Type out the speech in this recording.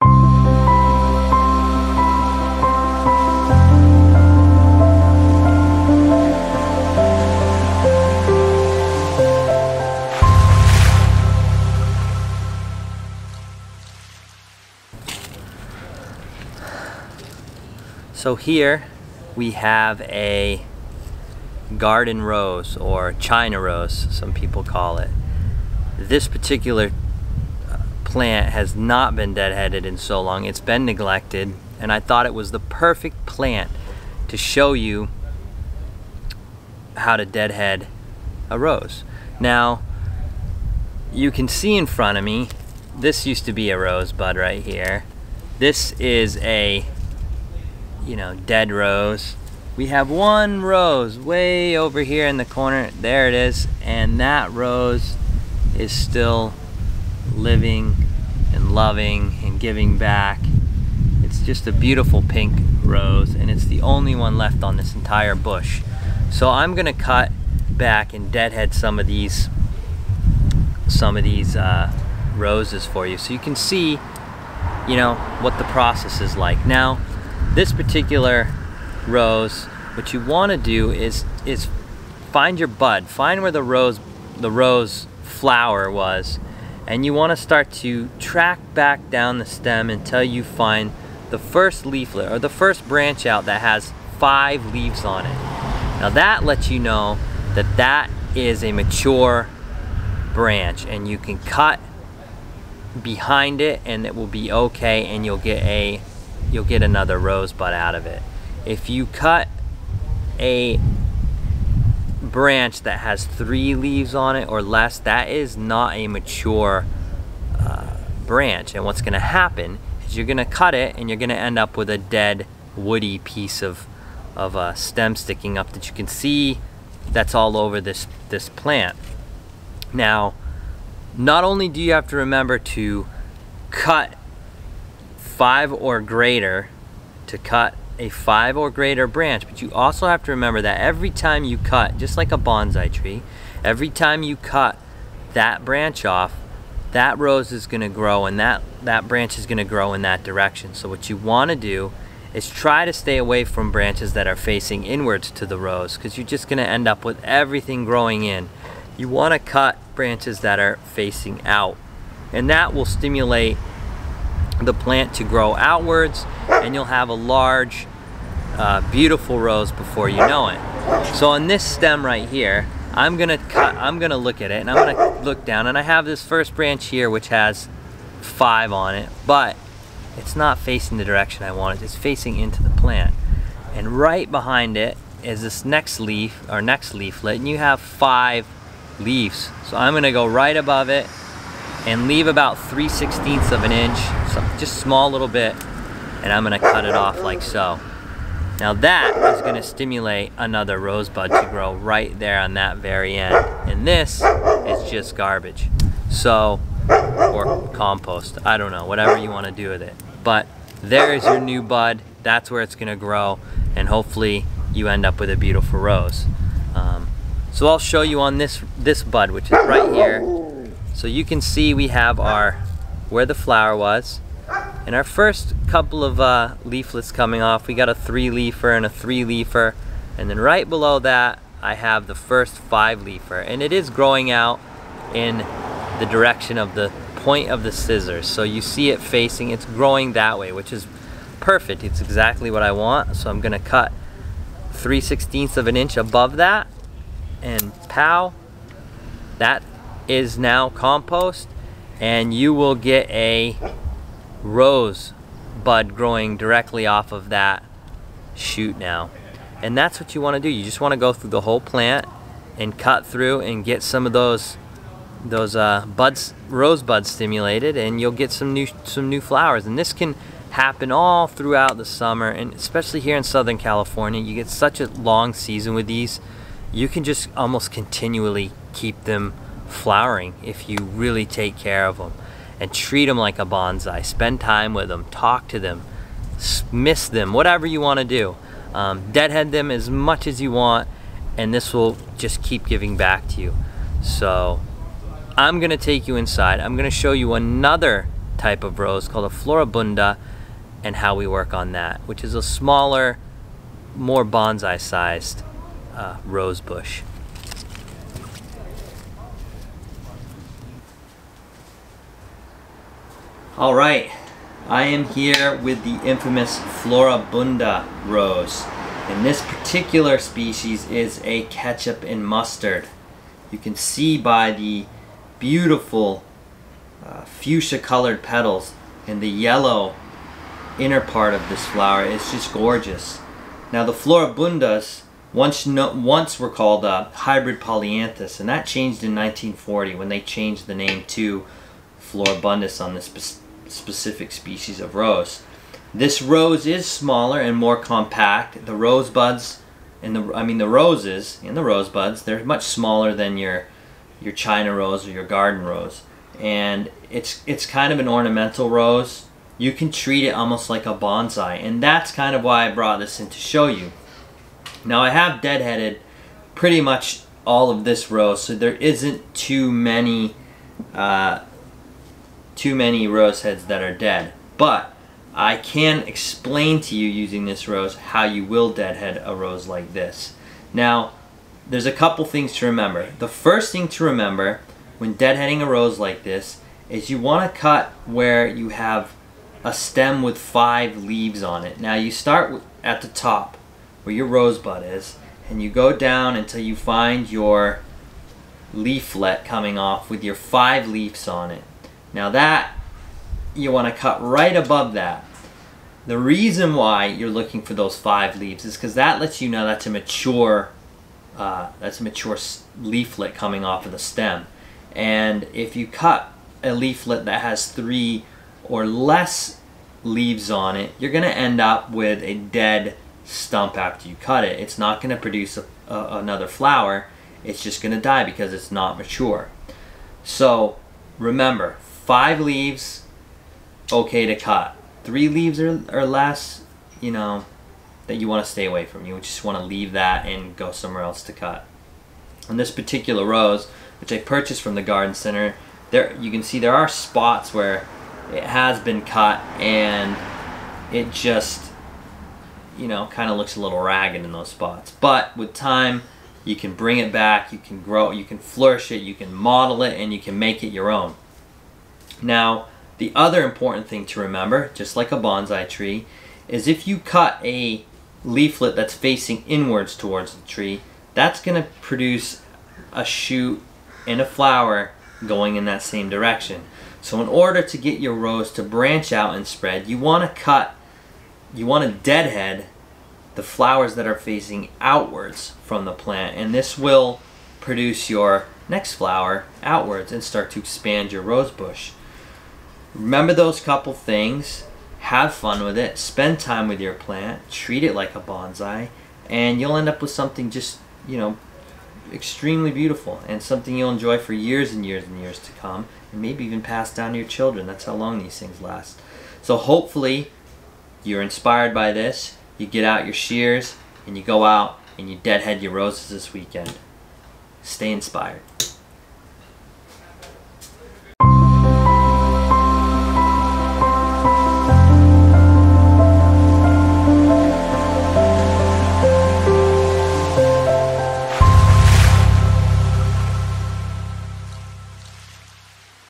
So here we have a garden rose, or China rose, some people call it. This particular plant has not been deadheaded in so long. It's been neglected, and I thought it was the perfect plant to show you how to deadhead a rose. Now, you can see in front of me, this used to be a rosebud right here. This is a, dead rose. We have one rose way over here in the corner. There it is. And that rose is still living and loving and giving back. It's just a beautiful pink rose, and it's the only one left on this entire bush. So I'm gonna cut back and deadhead some of these roses for you, so you can see, what the process is like. Now, this particular rose, what you want to do is find your bud, find where the rose flower was, and you want to start to track back down the stem until you find the first leaflet or the first branch out that has 5 leaves on it. Now that lets you know that that is a mature branch, and you can cut behind it and it will be okay, and you'll get another rosebud out of it. If you cut a branch that has 3 leaves on it or less, that is not a mature branch, and what's going to happen is you're going to cut it and you're going to end up with a dead woody piece of stem sticking up that you can see that's all over this plant. Now, not only do you have to remember to cut 5 or greater to cut a 5 or greater branch, but you also have to remember that every time you cut, just like a bonsai tree, every time you cut that branch off, that rose is going to grow, and that branch is going to grow in that direction. So what you want to do is try to stay away from branches that are facing inwards to the rose, because you're just going to end up with everything growing in. You want to cut branches that are facing out, and that will stimulate the plant to grow outwards, and you'll have a large beautiful rose before you know it. So on this stem right here, I'm gonna look at it, and I'm gonna look down, and I have this first branch here which has 5 on it, but it's not facing the direction I want it. It's facing into the plant, and right behind it is this next leaf, or next leaflet, and you have 5 leaves. So I'm gonna go right above it and leave about 3/16 of an inch, so just a small little bit, and I'm gonna cut it off like so. Now that is gonna stimulate another rosebud to grow right there on that very end, and this is just garbage, so, or compost, I don't know, whatever you want to do with it. But there's your new bud. That's where it's gonna grow, and hopefully you end up with a beautiful rose. So I'll show you on this bud, which is right here. So you can see we have where the flower was, and our first couple of leaflets coming off. We got a 3-leafer and a 3-leafer, and then right below that I have the first 5-leafer, and it is growing out in the direction of the point of the scissors. So you see it facing, it's growing that way, which is perfect. It's exactly what I want. So I'm gonna cut 3/16 of an inch above that, and pow, that is now compost, and you will get a rose bud growing directly off of that shoot now. And that's what you want to do. You just want to go through the whole plant and cut through and get some of those rose buds stimulated, and you'll get some new flowers. And this can happen all throughout the summer, and especially here in Southern California, you get such a long season with these. You can just almost continually keep them flowering if you really take care of them and treat them like a bonsai. Spend time with them, talk to them, mist them, whatever you want to do. Deadhead them as much as you want, and this will just keep giving back to you. So I'm gonna take you inside. I'm gonna show you another type of rose called a floribunda, and how we work on that, which is a smaller, more bonsai sized rose bush. All right, I am here with the infamous floribunda rose, and this particular species is a ketchup and mustard. You can see by the beautiful fuchsia colored petals and the yellow inner part of this flower. It's just gorgeous. Now the floribundas once were called hybrid polyanthus, and that changed in 1940 when they changed the name to floribundus on this specific species of rose. This rose is smaller and more compact. The rosebuds and the roses in the rosebuds, they're much smaller than your China rose or your garden rose, and it's kind of an ornamental rose. You can treat it almost like a bonsai, and that's kind of why I brought this in to show you. Now I have deadheaded pretty much all of this rose, so there isn't too many rose heads that are dead, but I can explain to you using this rose how you will deadhead a rose like this. Now there's a couple things to remember. The first thing to remember when deadheading a rose like this is you want to cut where you have a stem with 5 leaves on it. Now you start at the top where your rosebud is, and you go down until you find your leaflet coming off with your 5 leaves on it. Now that you want to cut right above that. The reason why you're looking for those 5 leaves is because that lets you know that's a mature leaflet coming off of the stem. And if you cut a leaflet that has 3 or less leaves on it, you're going to end up with a dead stump after you cut it. It's not going to produce another flower. It's just going to die because it's not mature. So remember, 5 leaves, okay to cut. 3 leaves or less, you know, that you want to stay away from. You just want to leave that and go somewhere else to cut. On this particular rose, which I purchased from the garden center, there you can see there are spots where it has been cut and it just, you know, kind of looks a little ragged in those spots. But with time, you can bring it back, you can grow, you can flourish it, you can model it, and you can make it your own. Now, the other important thing to remember, just like a bonsai tree, is if you cut a leaflet that's facing inwards towards the tree, that's going to produce a shoot and a flower going in that same direction. So in order to get your rose to branch out and spread, you want to deadhead the flowers that are facing outwards from the plant, and this will produce your next flower outwards and start to expand your rose bush. Remember those couple things, have fun with it, spend time with your plant, treat it like a bonsai, and you'll end up with something just, you know, extremely beautiful, and something you'll enjoy for years and years and years to come, and maybe even pass down to your children. That's how long these things last. So hopefully you're inspired by this, you get out your shears, and you go out and you deadhead your roses this weekend. Stay inspired.